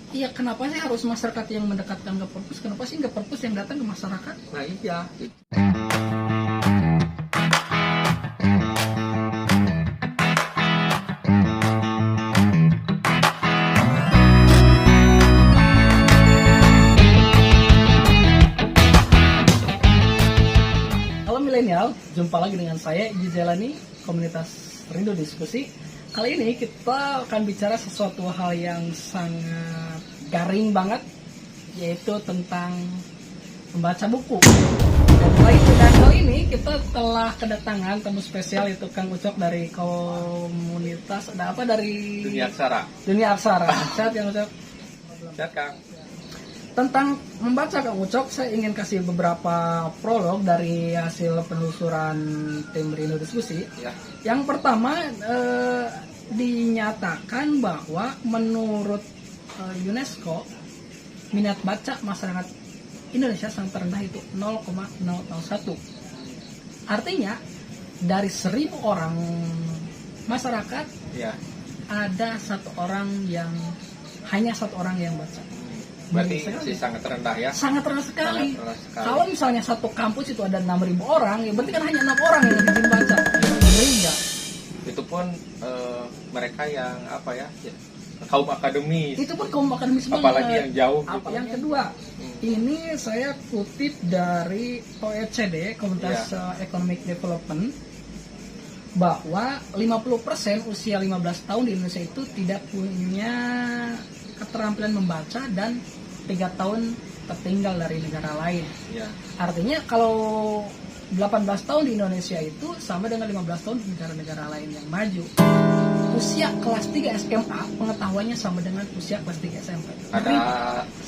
Iya, kenapa sih harus masyarakat yang mendekatkan ke perpus? Kenapa sih nggak perpus yang datang ke masyarakat? Nah iya. Halo milenial, jumpa lagi dengan saya Iji Zelani, komunitas Rindu Diskusi. Kali ini kita akan bicara sesuatu hal yang sangat garing banget, yaitu tentang membaca buku. Dan kali ini kita telah kedatangan tamu spesial, yaitu Kang Ucok dari komunitas dari Dunia Aksara. Dunia Aksara. Sehat Kang Ucok? Sehat Kang. Tentang membaca Kang Ucok, saya ingin kasih beberapa prolog dari hasil penelusuran tim Rindu Diskusi. Ya. Yang pertama, dinyatakan bahwa menurut UNESCO, minat baca masyarakat Indonesia sangat rendah, itu 0,001. Artinya dari 1000 orang masyarakat, Ya. ada hanya satu orang yang baca. Berarti Sekali. masih sangat rendah ya. Sangat rendah sekali. Sangat rendah sekali. Kalau misalnya satu kampus itu ada 6.000 orang, ya berarti kan hanya 6 orang yang izin baca. Sehingga Itu pun mereka yang kaum akademis. itu pun kaum akademis banget. Apalagi yang jauh gitu. Yang kedua, ini saya kutip dari OECD, Komunitas Economic Development, bahwa 50% usia 15 tahun di Indonesia itu tidak punya keterampilan membaca dan 3 tahun tertinggal dari negara lain. Ya. Artinya kalau 18 tahun di Indonesia itu sama dengan 15 tahun di negara-negara lain yang maju. Usia kelas 3 SMA pengetahuannya sama dengan usia kelas 3 SMP. Ada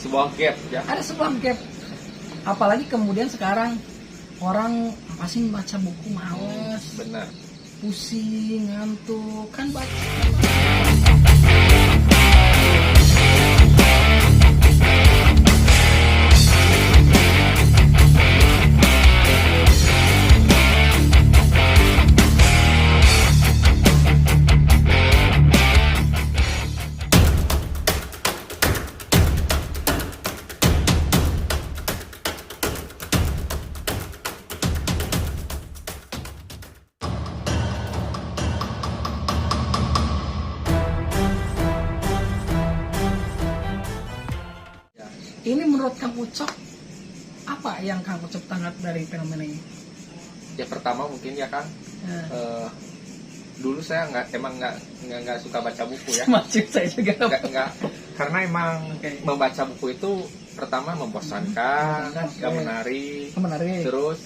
sebuah gap ya. Ada sebuah gap. Apalagi kemudian sekarang orang pasti membaca buku males, Benar. pusing, ngantuk, kan baca. Ini menurut Kang Ucok, apa yang Kang Ucok tanggap dari fenomena ini? Ya pertama mungkin ya Kang. Dulu saya nggak suka baca buku ya. Masih saya juga. Nggak, karena emang membaca buku itu pertama membosankan, nggak menarik. Menarik. Terus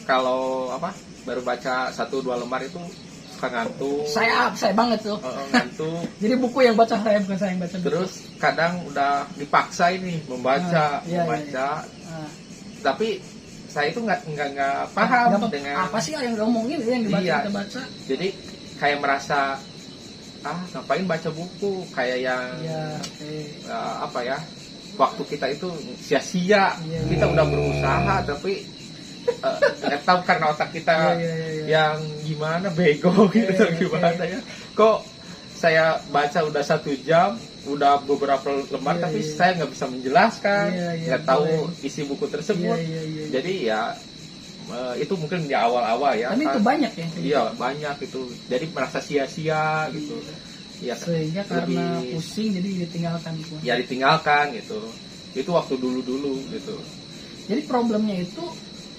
kalau baru baca 1-2 lembar itu suka ngantuk. Saya banget tuh. Ngantuk. Jadi buku yang baca saya, bukan saya yang baca buku. Terus kadang udah dipaksa ini membaca. Iya. Tapi saya itu nggak paham dengan apa sih yang ngomongin yang dibaca Iya. kita baca. Jadi kayak merasa ngapain baca buku, kayak yang waktu kita itu sia-sia. Iya. Kita udah berusaha tapi nggak tahu karena otak kita yang gimana, bego gitu, gimana ya. Kok saya baca udah 1 jam, udah beberapa lembar, tapi saya nggak bisa menjelaskan, nggak tahu isi buku tersebut. Jadi ya itu mungkin di awal-awal ya. Tapi itu banyak ya. Iya banyak itu. Jadi merasa sia-sia gitu. Ya, sehingga karena pusing jadi ditinggalkan gitu. Ya ditinggalkan gitu. Itu waktu dulu gitu. Jadi problemnya itu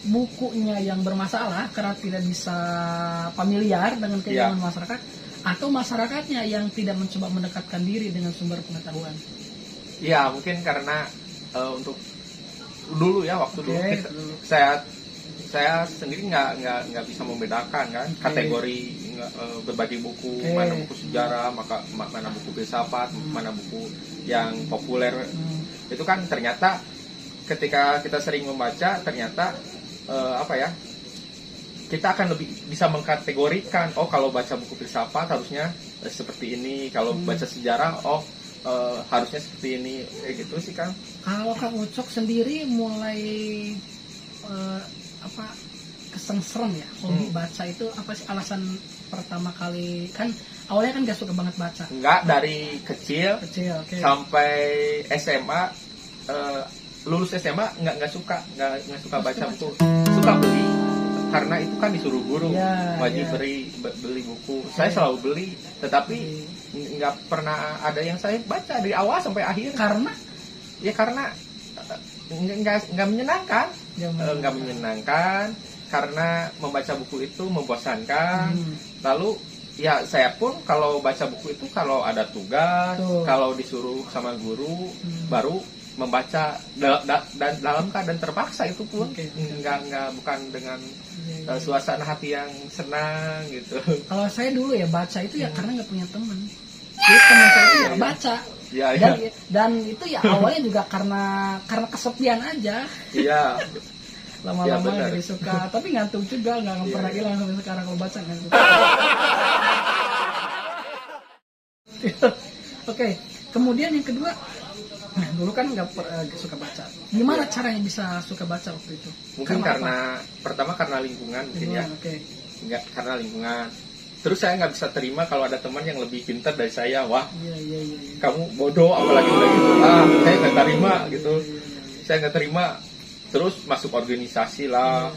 bukunya yang bermasalah karena tidak bisa familiar dengan keilmuan masyarakat, atau masyarakatnya yang tidak mencoba mendekatkan diri dengan sumber pengetahuan. Iya mungkin karena untuk dulu ya waktu dulu saya sendiri nggak bisa membedakan kan kategori berbagi buku, mana buku sejarah, mana buku filsafat, mana buku yang populer. Itu kan ternyata ketika kita sering membaca ternyata kita akan lebih bisa mengkategorikan, kalau baca buku filsafat harusnya seperti ini, kalau baca sejarah harusnya seperti ini, kayak gitu sih Kang. Kalau Kang Ucok sendiri mulai kesengsem ya hobi baca itu, apa sih alasan pertama kali kan awalnya kan gak suka banget baca? Enggak, dari kecil Oke. sampai SMA, lulus SMA nggak suka baca buku, suka beli karena itu kan disuruh guru wajib beli buku. Saya selalu beli, tetapi nggak pernah ada yang saya baca dari awal sampai akhir. Karena nggak menyenangkan, karena membaca buku itu membosankan. Lalu ya saya pun kalau baca buku itu kalau ada tugas, kalau disuruh sama guru baru membaca, dan dalam keadaan terpaksa itu pun nggak bukan dengan suasana hati yang senang gitu. Kalau saya dulu ya baca itu ya karena nggak punya teman. Jadi teman saya itu ya baca. Dan itu ya awalnya juga karena kesepian aja. Iya. Lama-lama jadi suka, tapi ngantuk juga, nggak pernah hilang sampai sekarang kalau baca ngantuk. Oke, kemudian yang kedua, nah dulu kan nggak suka baca. Gimana caranya bisa suka baca waktu itu? Mungkin karena pertama karena lingkungan mungkin ya. Nggak karena lingkungan. Terus saya nggak bisa terima kalau ada teman yang lebih pintar dari saya. Wah, kamu bodoh, apalagi udah gitu. Saya nggak terima gitu. Saya nggak terima. Terus masuk organisasi lah.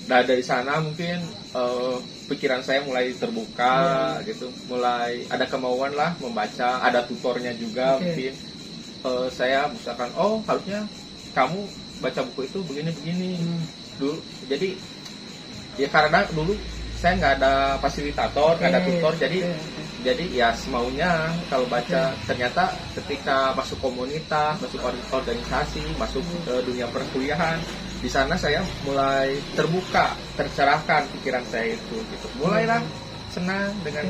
Dan dari sana mungkin pikiran saya mulai terbuka gitu. Mulai ada kemauan lah membaca. Ada tutornya juga mungkin. Saya misalkan, oh harusnya kamu baca buku itu begini-begini. Dulu, jadi ya karena dulu saya nggak ada fasilitator, nggak ada tutor, jadi ya semaunya kalau baca. Ternyata ketika masuk komunitas, masuk organisasi, masuk ke dunia perkuliahan, di sana saya mulai terbuka, tercerahkan pikiran saya itu. Gitu. Mulailah senang dengan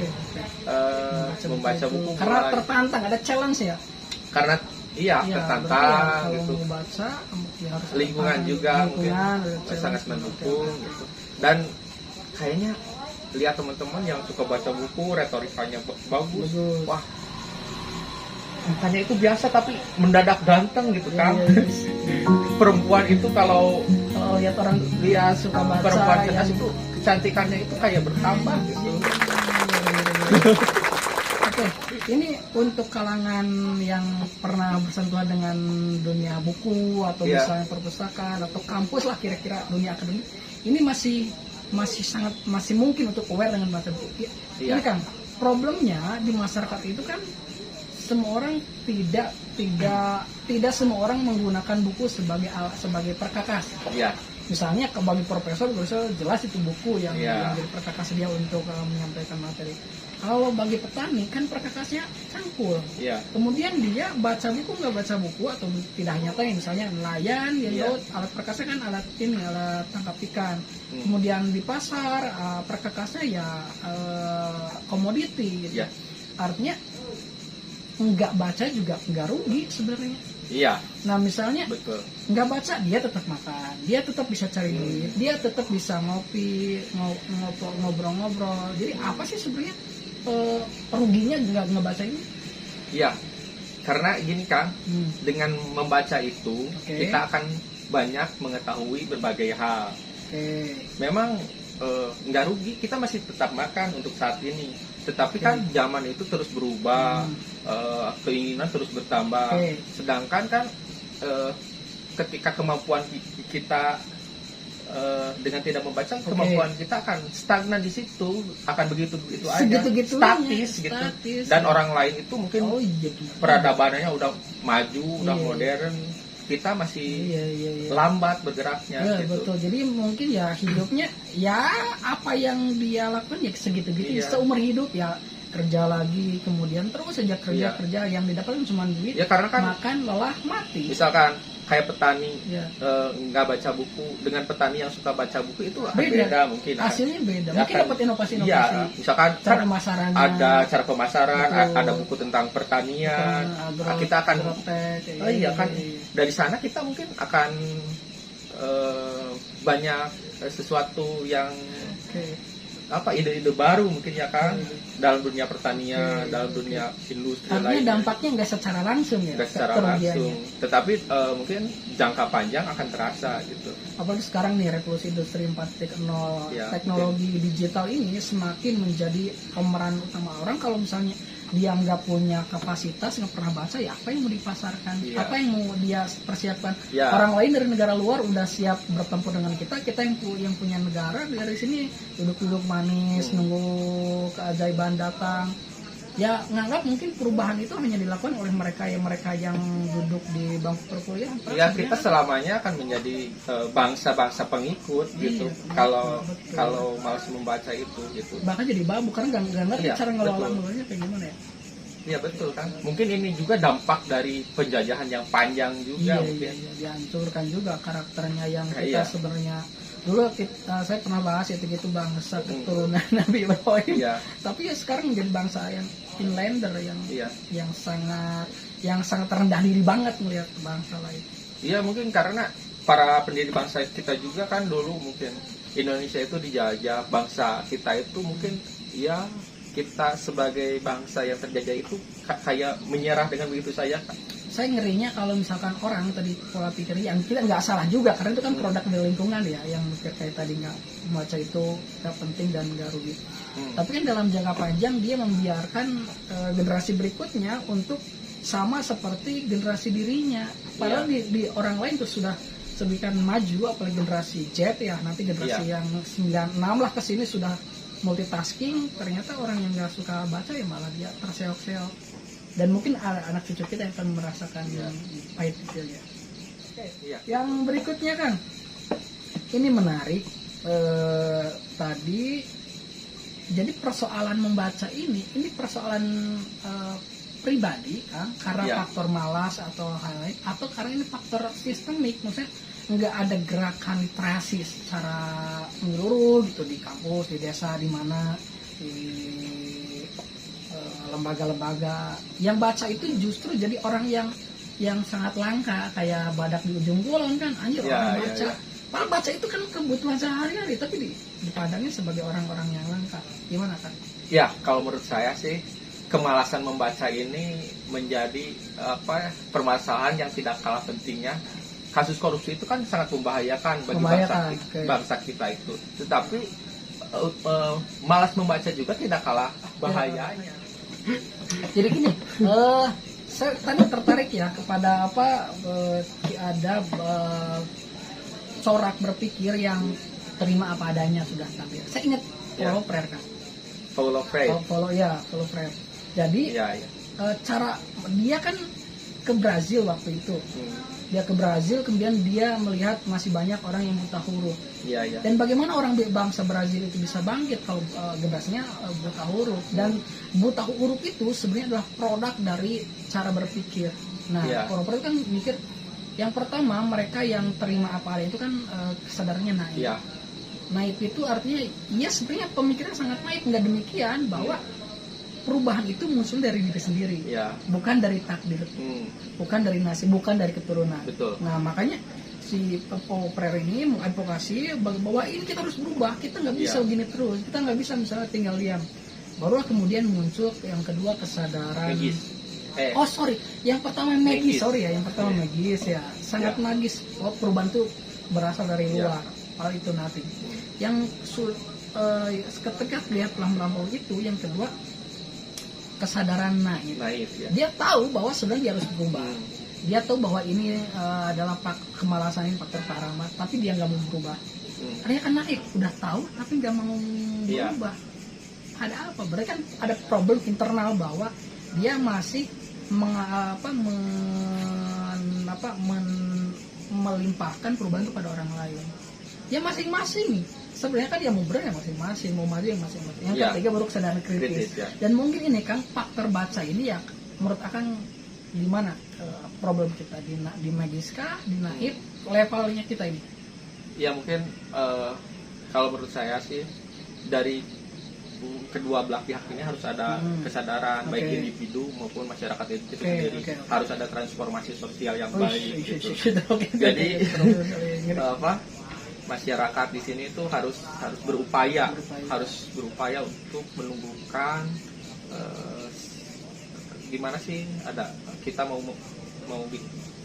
membaca buku. Karena tertantang, ada challenge ya. Karena tertantang kalau gitu. Mau baca, ya harus Lingkungan juga mungkin sangat mendukung gitu. Dan kayaknya lihat teman-teman yang suka baca buku, retorikanya bagus. Wah, makanya itu biasa tapi mendadak ganteng gitu kan. Perempuan itu kalau lihat orang dia suka baca, perempuan cerdas itu kecantikannya itu kayak bertambah gitu. Oke, ini untuk kalangan yang pernah bersentuhan dengan dunia buku atau misalnya perpustakaan atau kampus lah, kira-kira dunia akademik, ini masih mungkin untuk aware dengan baca buku. Ini kan problemnya di masyarakat itu kan semua orang tidak semua orang menggunakan buku sebagai perkakas. Misalnya bagi profesor jelas itu buku yang menjadi perkakas dia untuk menyampaikan materi. Kalau bagi petani kan perkakasnya cangkul. Kemudian dia baca buku nggak baca buku atau tidak hanya tanya, misalnya nelayan di laut, alat perkakasnya kan alat tangkap ikan. Kemudian di pasar perkakasnya ya komoditi. Gitu. Artinya nggak baca juga nggak rugi sebenarnya. Nah misalnya nggak baca, dia tetap makan, dia tetap bisa cari duit, dia tetap bisa ngopi, ngobrol-ngobrol. Jadi apa sih sebenarnya ruginya nggak ngebaca ini? Karena gini Kang, dengan membaca itu kita akan banyak mengetahui berbagai hal. Memang nggak rugi, kita masih tetap makan untuk saat ini. Tetapi kan zaman itu terus berubah, keinginan terus bertambah. Sedangkan kan ketika kemampuan kita dengan tidak membaca, kemampuan kita akan stagnan di situ, akan begitu aja, statis gitu. Dan orang lain itu mungkin peradabannya udah maju, udah modern. Kita masih lambat bergeraknya. Gitu. Betul. Jadi mungkin ya hidupnya ya apa yang dia lakukan ya segitu-gitu seumur hidup ya, kerja lagi, kemudian terus saja kerja yang didapatkan cuma duit, karena kan makan, lelah, mati. Misalkan kayak petani nggak baca buku dengan petani yang suka baca buku itu beda mungkin. Hasilnya beda. Mungkin dapat inovasi-inovasi. Misalkan cara pemasarannya. Ada cara pemasaran, ada buku tentang pertanian. Kita akan dari sana kita mungkin akan banyak sesuatu yang ide-ide baru mungkin ya kan, dalam dunia pertanian, dalam dunia industri artinya lainnya. dampaknya nggak secara langsung ya, Nggak secara langsung, tetapi mungkin jangka panjang akan terasa gitu. apalagi sekarang nih revolusi industri 4.0, Ya, teknologi digital ini semakin menjadi pemeran utama orang. Kalau misalnya dia nggak punya kapasitas, nggak pernah baca, ya apa yang mau dipasarkan, Ya. apa yang mau dia persiapkan. Ya. Orang lain dari negara luar udah siap bertempur dengan kita yang punya negara dari sini duduk-duduk manis nunggu keajaiban datang. Ya nganggap mungkin perubahan itu hanya dilakukan oleh mereka yang duduk di bangku perkuliahan. Ya, kita selamanya akan menjadi bangsa-bangsa pengikut gitu. Kalau betul. kalau malas membaca itu gitu. Bahkan jadi babu karena nggak ngerti Iya, cara ngelola betul. ngelolanya kayak gimana ya. Iya betul kan. Mungkin ini juga dampak dari penjajahan yang panjang juga mungkin. Iya, dihancurkan juga karakternya yang Nah, kita iya. sebenarnya dulu saya pernah bahas itu gitu, bangsa keturunan Nabi Ibrahim. Iya. Tapi ya sekarang menjadi bangsa yang inlander Iya. yang sangat rendah diri banget melihat bangsa lain. Iya, mungkin karena para pendiri bangsa kita juga kan dulu mungkin Indonesia itu dijajah, bangsa kita itu mungkin ya kita sebagai bangsa yang terjajah itu kayak menyerah dengan begitu saja. Saya ngerinya kalau misalkan orang tadi pola pikir yang kita nggak salah juga, karena itu kan produk dari lingkungan ya, yang kayak tadi nggak membaca itu nggak penting dan nggak rugi. Tapi kan dalam jangka panjang dia membiarkan generasi berikutnya untuk sama seperti generasi dirinya. Padahal di orang lain tuh sudah sedemikian maju, apalagi generasi Z ya, nanti generasi yang 96 lah kesini sudah multitasking. Ternyata orang yang nggak suka baca ya malah dia terseok-seok. Dan mungkin anak cucu kita yang akan merasakan yang pahit itu ya. Iya. Yang berikutnya kan, ini menarik. Tadi, jadi persoalan membaca ini persoalan pribadi kan, karena faktor malas atau hal lain, atau karena ini faktor sistemik, maksudnya nggak ada gerakan literasi secara menyeluruh gitu di kampus, di desa, di mana, di lembaga-lembaga. Yang baca itu justru jadi orang yang sangat langka, kayak badak di ujung kulon kan, anjir orang baca. Padahal baca itu kan kebutuhan sehari-hari, tapi dipandangnya sebagai orang-orang yang langka. Gimana kan? Ya, kalau menurut saya sih kemalasan membaca ini menjadi permasalahan yang tidak kalah pentingnya. Kasus korupsi itu kan sangat membahayakan bagi bangsa kita itu. Tetapi malas membaca juga tidak kalah bahayanya. Jadi gini, saya tadi tertarik ya kepada ada corak berpikir yang terima apa adanya sudah tampil. Saya ingat Paulo Freire kan. Paulo Freire. Jadi cara dia kan ke Brazil waktu itu. Dia ke Brazil, kemudian dia melihat masih banyak orang yang buta huruf. Dan bagaimana orang bangsa Brazil itu bisa bangkit kalau generasinya buta huruf. Dan buta huruf itu sebenarnya adalah produk dari cara berpikir. Nah, Paulo Freire kan mikir, yang pertama mereka yang terima apa adanya itu kan kesadarannya naif. Naif itu artinya, sebenarnya pemikiran sangat naif, nggak demikian bahwa perubahan itu muncul dari diri sendiri, bukan dari takdir, bukan dari nasib, bukan dari keturunan. Betul. Nah makanya si Paulo Freire ini mengadvokasi bahwa ini kita harus berubah, kita nggak bisa begini terus, kita nggak bisa misalnya tinggal diam. Barulah kemudian muncul yang kedua kesadaran. Yang pertama magis, magis ya, sangat magis. Perubahan itu berasal dari luar, hal itu nanti. Yang ketika lihat lampu itu, yang kedua kesadaran naif. Dia tahu bahwa sebenarnya dia harus berubah. Dia tahu bahwa ini adalah kemalasan, ini faktor paramat, tapi dia nggak mau berubah. Karena kan naif, udah tahu tapi nggak mau berubah. Ada apa? Berarti kan ada problem internal bahwa dia masih melimpahkan perubahan itu pada orang lain. Ya masing-masing. Sebenarnya kan dia mau berani masing-masing, mau maju yang masing-masing. Yang ketiga baru kesadaran kritis. Dan mungkin ini kan faktor baca ini ya, menurut Akang di mana problem kita, di magiskah, di naif, levelnya kita ini? Ya mungkin kalau menurut saya sih dari kedua belah pihak ini harus ada kesadaran, baik individu maupun masyarakat itu sendiri. Harus ada transformasi sosial yang baik gitu. Jadi masyarakat di sini itu harus berupaya untuk menumbuhkan gimana sih, ada kita mau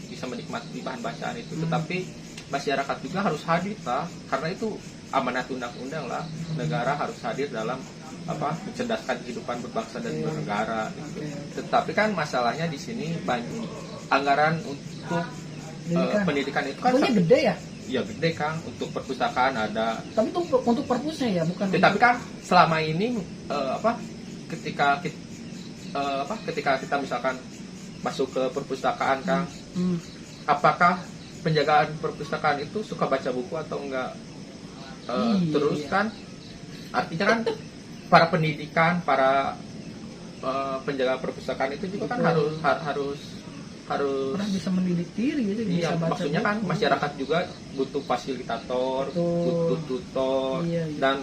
bisa menikmati bahan bacaan itu, tetapi masyarakat juga harus hadir lah, karena itu amanat undang-undang lah, negara harus hadir dalam mencerdaskan kehidupan berbangsa dan bernegara gitu. Tetapi kan masalahnya di sini banyak anggaran untuk pendidikan itu kan gede ya. Ya gede Kang, untuk perpustakaan ada. Tapi itu untuk perpusnya ya, bukan. Tetapi kan selama ini ketika kita misalkan masuk ke perpustakaan Kang, apakah penjagaan perpustakaan itu suka baca buku atau enggak? Terus kan artinya kan para pendidikan, para penjaga perpustakaan itu juga kan harus bisa mendidik diri gitu, iya, bisa baca maksudnya buku. kan masyarakat juga butuh fasilitator, butuh tutor, dan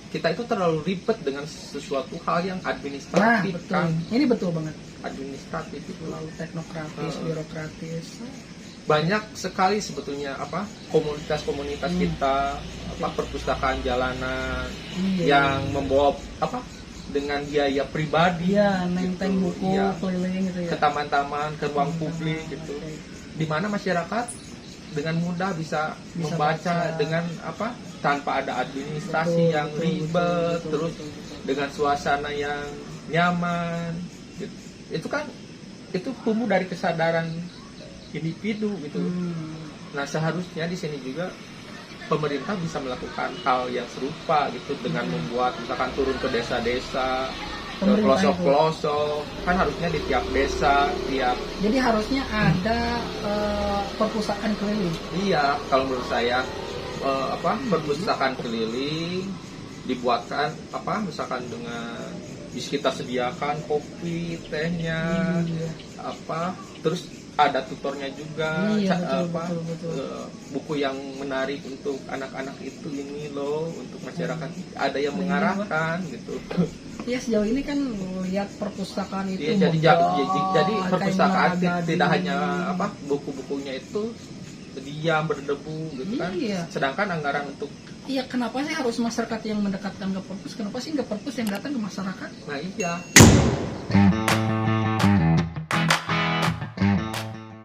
kita itu terlalu ribet dengan sesuatu hal yang administratif. Nah, betul. Kan Ini betul banget. Administratif itu Terlalu teknokratis, birokratis. banyak sekali sebetulnya komunitas-komunitas kita, perpustakaan jalanan yang membawa dengan biaya pribadi, nenteng gitu. buku keliling gitu ya, ke taman-taman, ke ruang publik gitu, di mana masyarakat dengan mudah bisa membaca dengan tanpa ada administrasi yang ribet, terus dengan suasana yang nyaman gitu. Itu kan tumbuh dari kesadaran individu gitu. Nah, seharusnya di sini juga pemerintah bisa melakukan hal yang serupa gitu, dengan membuat misalkan turun ke desa-desa, ke pelosok-pelosok, kan harusnya di tiap desa, jadi harusnya ada perpustakaan keliling. Iya, kalau menurut saya perpustakaan keliling dibuatkan misalkan dengan bisa kita sediakan kopi, tehnya, terus ada tutornya juga, betul. Buku yang menarik untuk anak-anak itu ini loh, untuk masyarakat ada yang mengarahkan gitu. Ya, sejauh ini kan lihat perpustakaan itu jadi perpustakaan tidak hanya buku-bukunya itu diam berdebu gitu kan. Sedangkan anggaran untuk kenapa sih harus masyarakat yang mendekatkan ke perpus? Kenapa sih nggak perpus yang datang ke masyarakat? Nah iya.